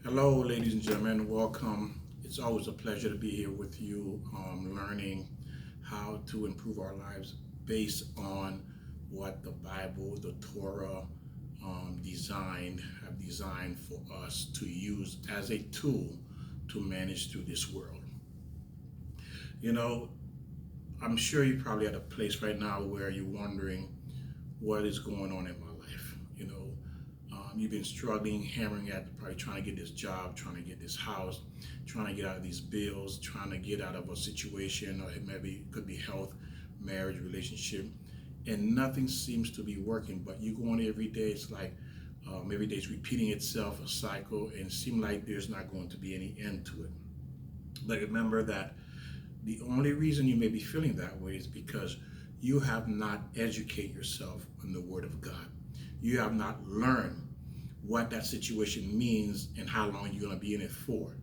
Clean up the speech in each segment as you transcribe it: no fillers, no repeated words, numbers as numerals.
Hello, ladies and gentlemen. Welcome. It's always a pleasure to be here with you, learning how to improve our lives based on what the Bible, the Torah, have designed for us to use as a tool to manage through this world. You know, I'm sure you're probably at a place right now where you're wondering what is going on in my life. You've been struggling, hammering at probably trying to get this job, trying to get this house, trying to get out of these bills, trying to get out of a situation, or it could be health, marriage, relationship, and nothing seems to be working. But you go on every day, it's like every day it's repeating itself, a cycle, and it seems like there's not going to be any end to it. But remember that the only reason you may be feeling that way is because you have not educated yourself on the Word of God. You have not learned what that situation means and how long you're going to be in it for.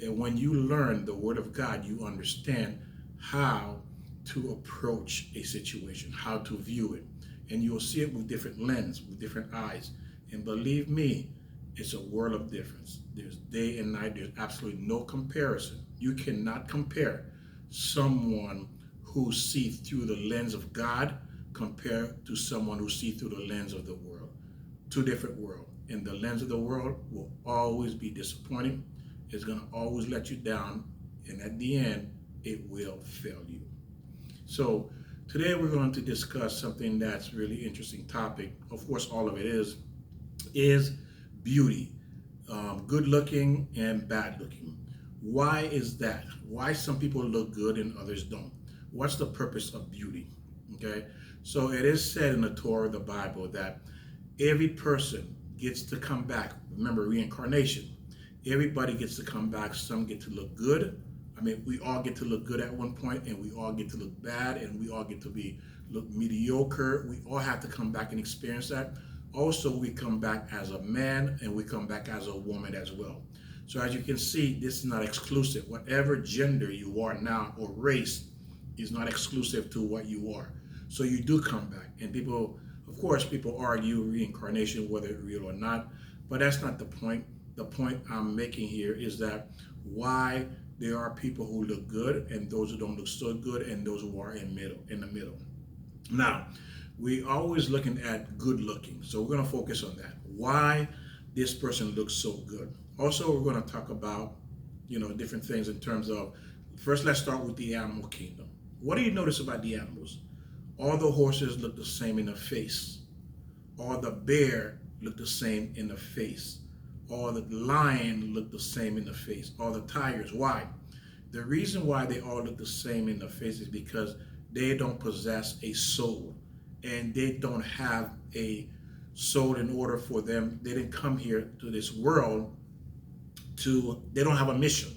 And when you learn the Word of God, you understand how to approach a situation, how to view it. And you'll see it with different lens, with different eyes. And believe me, it's a world of difference. There's day and night. There's absolutely no comparison. You cannot compare someone who sees through the lens of God compared to someone who sees through the lens of the world. Two different worlds. And the lens of the world will always be disappointing. It's going to always let you down. And at the end, it will fail you. So today we're going to discuss something that's really interesting topic. Of course, all of it is beauty, good looking and bad looking. Why is that? Why some people look good and others don't? What's the purpose of beauty? Okay, so it is said in the Torah, the Bible, that every person gets to come back. Remember, reincarnation. Everybody gets to come back. Some get to look good. I mean, we all get to look good at one point, and we all get to look bad, and we all get to look mediocre. We all have to come back and experience that. Also, we come back as a man, and we come back as a woman as well. So as you can see, this is not exclusive. Whatever gender you are now or race is not exclusive to what you are. So you do come back, and people, of course, people argue reincarnation, whether it's real or not, but that's not the point. The point I'm making here is that why there are people who look good and those who don't look so good and those who are in the middle. Now, we always looking at good looking, so we're going to focus on that. Why this person looks so good. Also, we're going to talk about different things in terms of, first let's start with the animal kingdom. What do you notice about the animals? All the horses look the same in the face. All the bear look the same in the face. All the lion look the same in the face. All the tigers. Why? The reason why they all look the same in the face is because they don't possess a soul. And they don't have a soul in order for them. They didn't come here to this world they don't have a mission.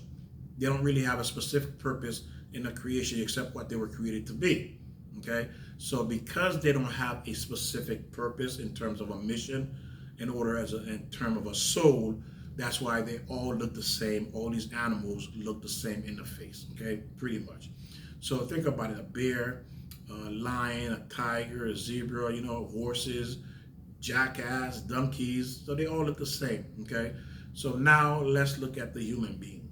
They don't really have a specific purpose in the creation except what they were created to be. Okay? So because they don't have a specific purpose in terms of a mission, in terms of a soul, that's why they all look the same. All these animals look the same in the face. Okay? Pretty much. So think about it: a bear, a lion, a tiger, a zebra, horses, jackass, donkeys. So they all look the same. Okay? So now let's look at the human being.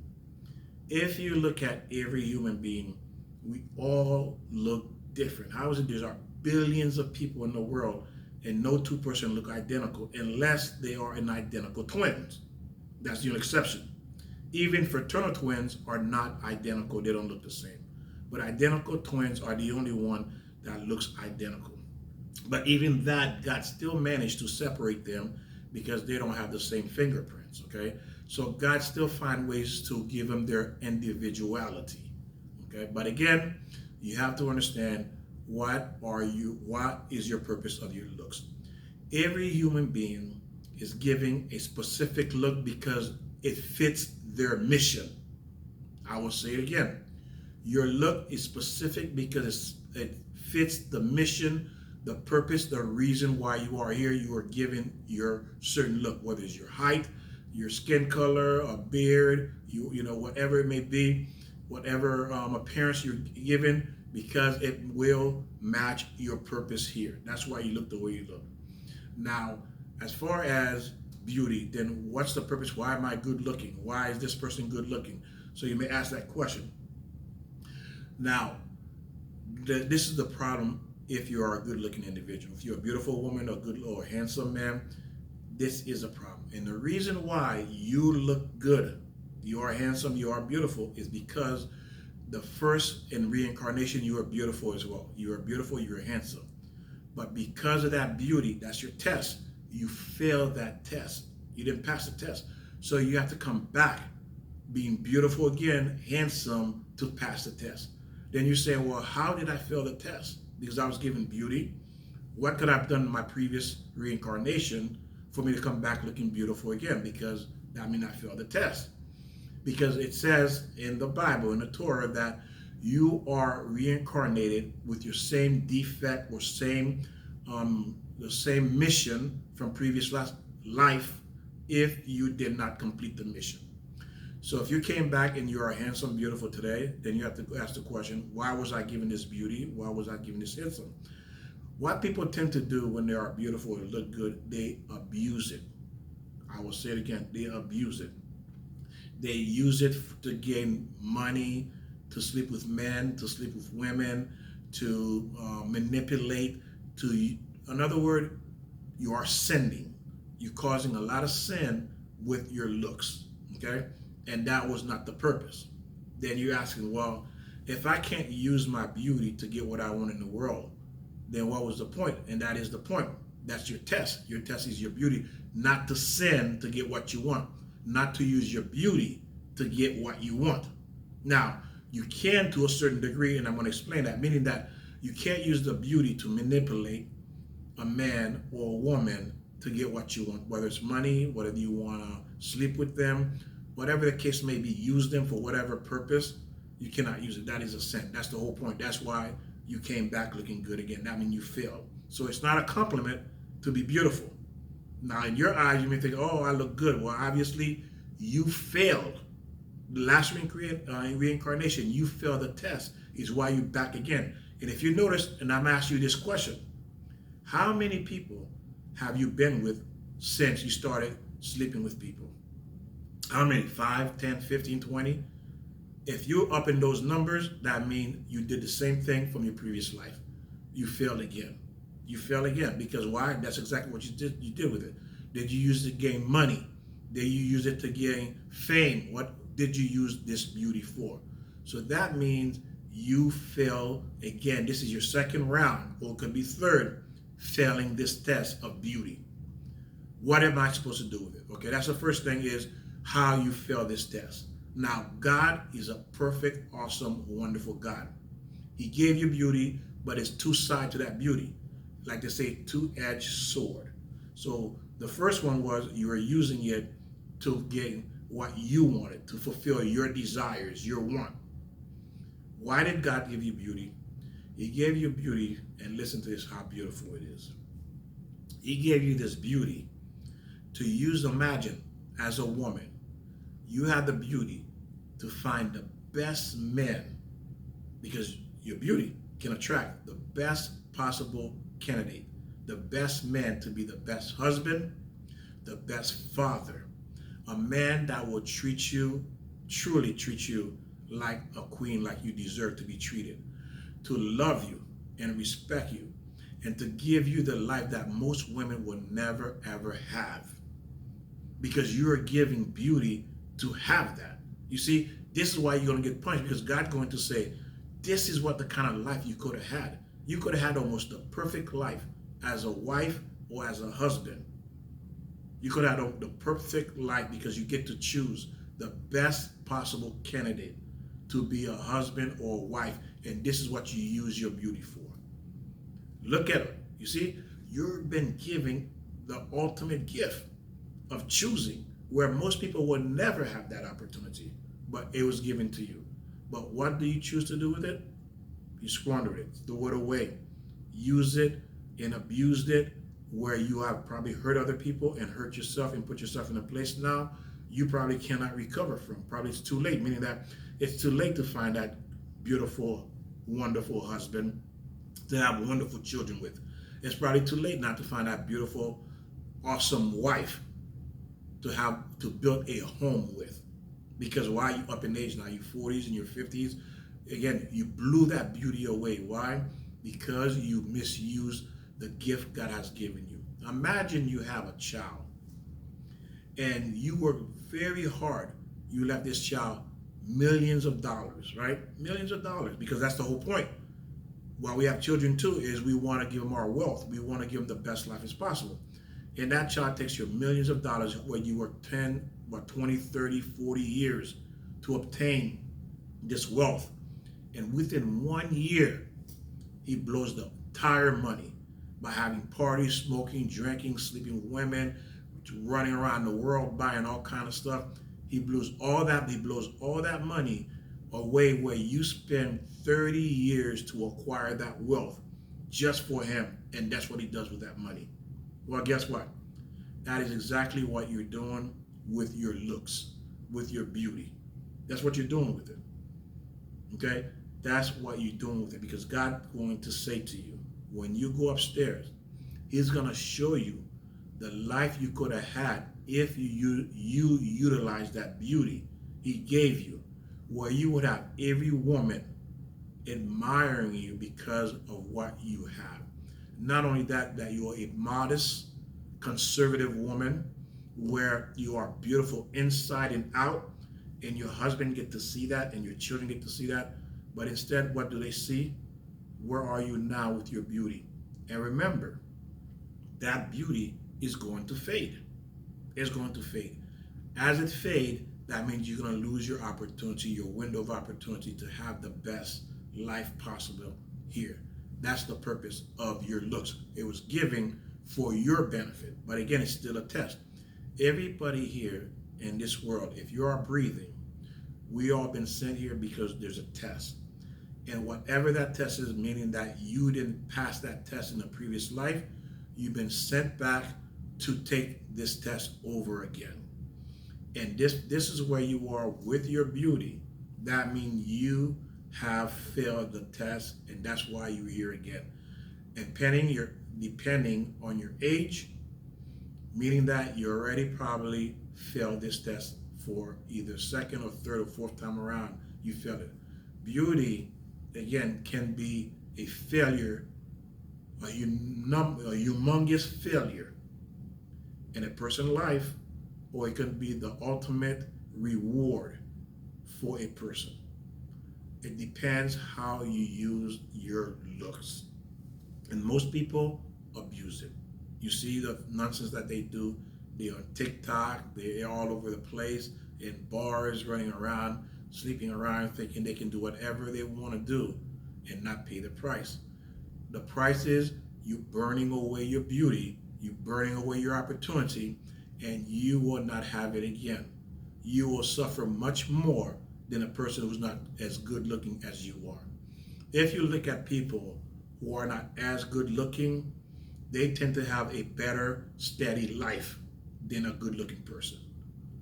If you look at every human being, we all look different. How is it there are billions of people in the world and no two person look identical unless they are an identical twins? That's the only exception. Even fraternal twins are not identical. They don't look the same. But identical twins are the only one that looks identical. But even that, God still managed to separate them because they don't have the same fingerprints, okay? So God still finds ways to give them their individuality, okay? But again, you have to understand what is your purpose of your looks. Every human being is giving a specific look because it fits their mission. I will say it again. Your look is specific because it fits the mission, the purpose, the reason why you are here. You are given your certain look, whether it's your height, your skin color, a beard, whatever it may be, whatever appearance you're given, because it will match your purpose here. That's why you look the way you look. Now, as far as beauty, then what's the purpose? Why am I good looking? Why is this person good looking? So you may ask that question. Now, this is the problem if you are a good looking individual. If you're a beautiful woman or good or handsome man, this is a problem. And the reason why you look good, you are handsome, you are beautiful, is because the first in reincarnation, you are beautiful as well. You are beautiful, you are handsome. But because of that beauty, that's your test. You failed that test. You didn't pass the test. So you have to come back being beautiful again, handsome, to pass the test. Then you say, well, how did I fail the test? Because I was given beauty. What could I have done in my previous reincarnation for me to come back looking beautiful again? Because that means I failed the test. Because it says in the Bible, in the Torah, that you are reincarnated with your same defect or the same mission from previous life if you did not complete the mission. So if you came back and you are handsome, beautiful today, then you have to ask the question, why was I given this beauty? Why was I given this handsome? What people tend to do when they are beautiful and look good, they abuse it. I will say it again, they abuse it. They use it to gain money, to sleep with men, to sleep with women, to manipulate, in other words, you are sinning. You're causing a lot of sin with your looks, okay? And that was not the purpose. Then you're asking, well, if I can't use my beauty to get what I want in the world, then what was the point? And that is the point. That's your test. Your test is your beauty, not to sin to get what you want, not to use your beauty to get what you want. Now, you can to a certain degree, and I'm going to explain that, meaning that you can't use the beauty to manipulate a man or a woman to get what you want, whether it's money, whether you want to sleep with them, whatever the case may be, use them for whatever purpose. You cannot use it. That is a sin. That's the whole point. That's why you came back looking good again. That means you failed. So it's not a compliment to be beautiful. Now, in your eyes, you may think, oh, I look good. Well, obviously, you failed. The last reincarnation, you failed the test, is why you're back again. And if you notice, and I'm asking you this question, how many people have you been with since you started sleeping with people? How many? 5, 10, 15, 20? If you're up in those numbers, that means you did the same thing from your previous life. You failed again. You failed again. Because why? That's exactly what you did. You did with it. Did you use it to gain money? Did you use it to gain fame? What did you use this beauty for? So that means you fail again. This is your second round, or it could be third, failing this test of beauty. What am I supposed to do with it? Okay, that's the first thing, is how you fail this test. Now, God is a perfect, awesome, wonderful God. He gave you beauty, but it's two sides to that beauty. Like they say, two-edged sword. So the first one was you were using it to gain what you wanted, to fulfill your desires, your want. Why did God give you beauty? He gave you beauty, and listen to this, how beautiful it is. He gave you this beauty to use. Imagine, as a woman, you have the beauty to find the best men, because your beauty can attract the best possible candidate, the best man to be the best husband, the best father, a man that will treat you, truly treat you like a queen, like you deserve to be treated, to love you and respect you, and to give you the life that most women will never ever have, because you are giving beauty to have that. You see, this is why you're going to get punished, because God's going to say, this is what the kind of life you could have had. You could have had almost the perfect life as a wife or as a husband. You could have had the perfect life, because you get to choose the best possible candidate to be a husband or a wife, and this is what you use your beauty for. Look at it. You see, you've been given the ultimate gift of choosing, where most people will never have that opportunity, but it was given to you. But what do you choose to do with it? You squandered it, threw it away, use it and abused it, where you have probably hurt other people and hurt yourself and put yourself in a place now you probably cannot recover from. Probably it's too late, meaning that it's too late to find that beautiful, wonderful husband to have wonderful children with. It's probably too late not to find that beautiful, awesome wife to build a home with. Because while you up in age now, you 40s and your 50s, again, you blew that beauty away. Why? Because you misused the gift God has given you. Imagine you have a child and you work very hard. You left this child millions of dollars, right? Millions of dollars, because that's the whole point. Why we have children too is we want to give them our wealth. We want to give them the best life as possible. And that child takes your millions of dollars where you work 10, 20, 30, 40 years to obtain this wealth. And within 1 year, he blows the entire money by having parties, smoking, drinking, sleeping with women, running around the world buying all kind of stuff. He blows all that money away where you spend 30 years to acquire that wealth just for him. And that's what he does with that money. Well, guess what? That is exactly what you're doing with your looks, with your beauty. That's what you're doing with it. Okay? That's what you're doing with it, because God's going to say to you, when you go upstairs, he's going to show you the life you could have had if you utilize that beauty he gave you, where you would have every woman admiring you because of what you have. Not only that, that you are a modest, conservative woman, where you are beautiful inside and out, and your husband get to see that, and your children get to see that. But instead, what do they see? Where are you now with your beauty? And remember, that beauty is going to fade. It's going to fade. As it fades, that means you're going to lose your opportunity, your window of opportunity to have the best life possible here. That's the purpose of your looks. It was given for your benefit. But again, it's still a test. Everybody here in this world, if you are breathing, we all been sent here because there's a test. And whatever that test is, meaning that you didn't pass that test in the previous life, you've been sent back to take this test over again. And this is where you are with your beauty. That means you have failed the test, and that's why you're here again. And depending on your age, meaning that you already probably failed this test for either second or third or fourth time around, you failed it. Beauty, again, can be a failure, a humongous failure in a person's life, or it can be the ultimate reward for a person. It depends how you use your looks. And most people abuse it. You see the nonsense that they do. They're on TikTok, they're all over the place, in bars, running around, sleeping around, thinking they can do whatever they want to do and not pay the price. The price is you burning away your beauty, you burning away your opportunity, and you will not have it again. You will suffer much more than a person who's not as good looking as you are. If you look at people who are not as good looking, they tend to have a better, steady life than a good looking person.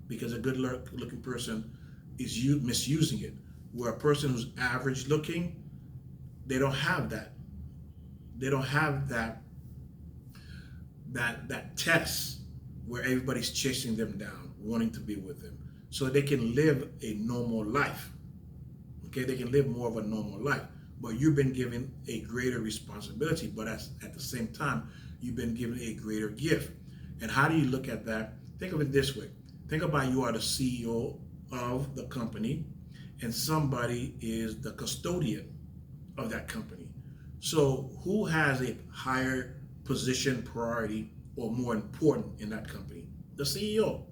Because a good looking person is misusing it. Where a person who's average looking, they don't have that. They don't have that test where everybody's chasing them down, wanting to be with them. So they can live a normal life. Okay, they can live more of a normal life. But you've been given a greater responsibility, but at the same time, you've been given a greater gift. And how do you look at that? Think of it this way. Think about you are the CEO of the company, and somebody is the custodian of that company. So who has a higher position, priority, or more important in that company? The CEO.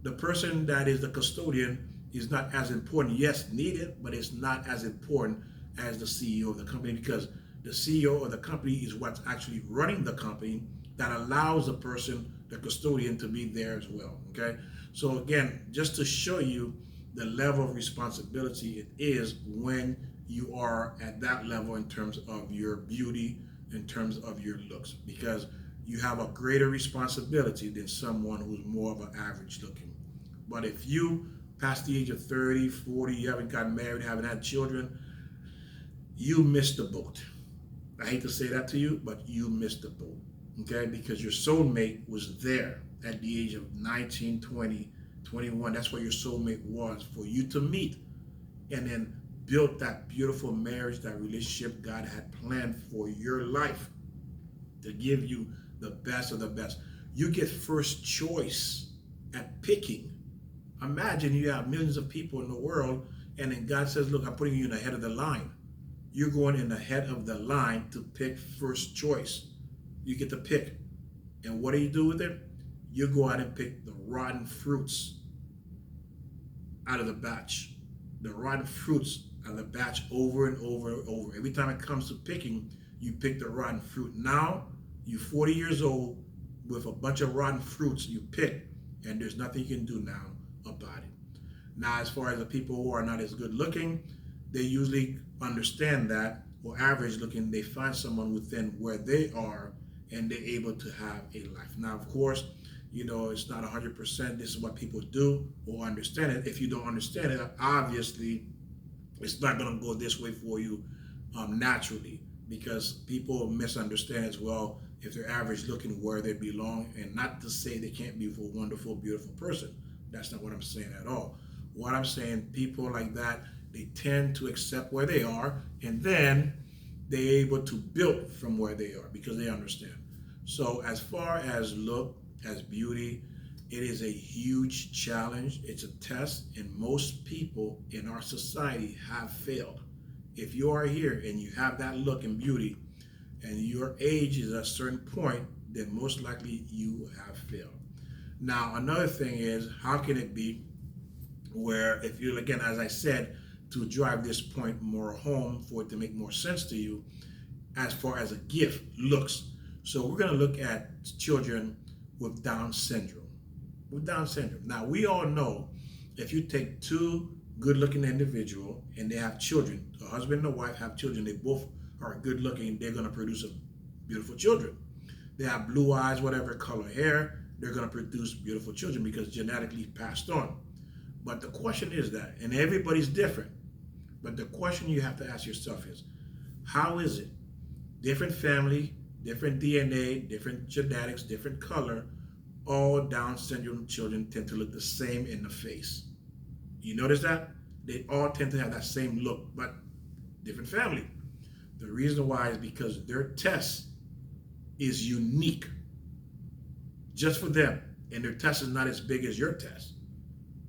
The person that is the custodian is not as important. Yes, needed, but it's not as important as the CEO of the company, because the CEO of the company is what's actually running the company that allows the person, the custodian, to be there as well. Okay? So again, just to show you the level of responsibility it is when you are at that level in terms of your beauty, in terms of your looks, because you have a greater responsibility than someone who's more of an average looking. But if you past the age of 30, 40, you haven't gotten married, haven't had children, you missed the boat. I hate to say that to you, but you missed the boat, okay? Because your soulmate was there at the age of 19, 20, 21. That's where your soulmate was, for you to meet and then build that beautiful marriage, that relationship God had planned for your life to give you the best of the best. You get first choice at picking. Imagine you have millions of people in the world, and then God says, look, I'm putting you in the head of the line. You're going in the head of the line to pick first choice. You get to pick. And what do you do with it? You go out and pick the rotten fruits out of the batch. The rotten fruits out of the batch over and over and over. Every time it comes to picking, you pick the rotten fruit. Now, you're 40 years old with a bunch of rotten fruits you pick, and there's nothing you can do now about it. Now, as far as the people who are not as good looking, they usually understand that, or average looking, they find someone within where they are, and they're able to have a life. Now, of course, it's not 100%. This is what people do or understand it. If you don't understand it, obviously, it's not going to go this way for you naturally, because people misunderstand as well if they're average looking where they belong, and not to say they can't be a wonderful, beautiful person. That's not what I'm saying at all. What I'm saying, people like that, they tend to accept where they are, and then they're able to build from where they are because they understand. So as far as look, as beauty, it is a huge challenge. It's a test, and most people in our society have failed. If you are here and you have that look and beauty, and your age is at a certain point, then most likely you have failed. Now, another thing is, how can it be where, if you, again, as I said, to drive this point more home, for it to make more sense to you, as far as a gift looks. So we're going to look at children with Down syndrome. With Down syndrome. Now, we all know if you take two good-looking individuals and they have children, a husband and a wife have children, they both are good-looking, they're going to produce beautiful children. They have blue eyes, whatever color hair, they're going to produce beautiful children because genetically passed on. But the question is that, and everybody's different, but the question you have to ask yourself is, how is it? Different family, different DNA, different genetics, different color, all Down syndrome children tend to look the same in the face. You notice that? They all tend to have that same look, but different family. The reason why is because their test is unique just for them, and their test is not as big as your test.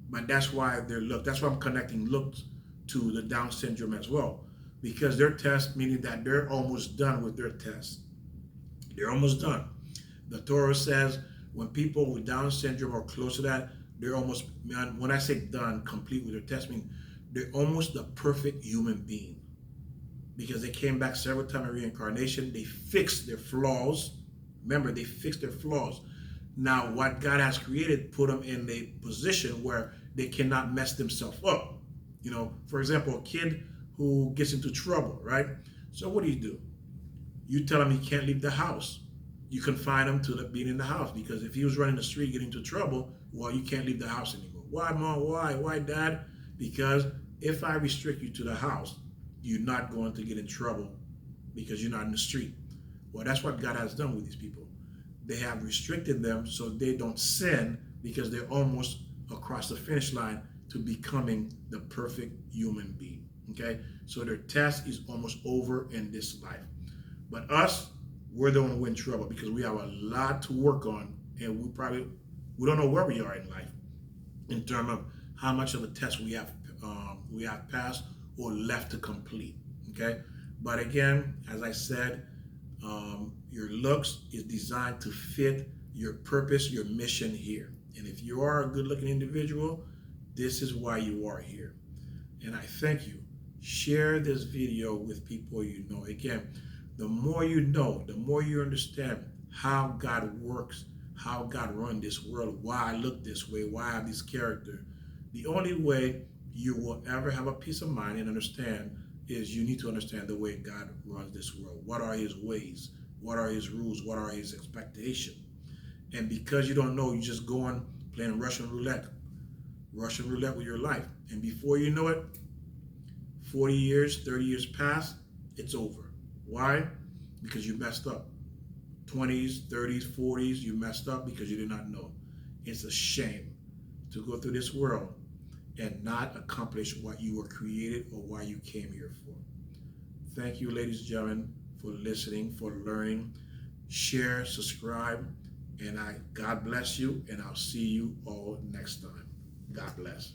But that's why that's why I'm connecting looks to the Down syndrome as well, because their test, meaning that they're almost done with their test. They're almost done. The Torah says when people with Down syndrome are close to that, they're almost, when I say done, complete with their test, mean they're almost the perfect human being, because they came back several times in reincarnation. They fixed their flaws. Remember, they fixed their flaws. Now, what God has created put them in a position where they cannot mess themselves up. For example, a kid who gets into trouble, right? So what do? You tell him he can't leave the house. You confine him to being in the house, because if he was running the street getting into trouble, well, you can't leave the house anymore. Why, Mom? Why? Why, Dad? Because if I restrict you to the house, you're not going to get in trouble because you're not in the street. Well, that's what God has done with these people. They have restricted them so they don't sin, because they're almost across the finish line to becoming the perfect human being. Okay? So their test is almost over in this life. But us, we're the one who in trouble, because we have a lot to work on, and we don't know where we are in life in terms of how much of a test we have passed or left to complete. Okay? But again, as I said, your looks is designed to fit your purpose, your mission here. And if you are a good-looking individual, this is why you are here. And I thank you. Share this video with people you know. Again, the more you know, the more you understand how God works, how God runs this world, why I look this way, why I have this character. The only way you will ever have a peace of mind and understand is you need to understand the way God runs this world. What are his ways? What are his rules? What are his expectations? And because you don't know, you just go on playing Russian roulette with your life. And before you know it, 40 years, 30 years pass, it's over. Why? Because you messed up. 20s, 30s, 40s, you messed up because you did not know. It's a shame to go through this world and not accomplish what you were created or why you came here for. Thank you, ladies and gentlemen, for listening, for learning. Share, subscribe, and God bless you, and I'll see you all next time. God bless.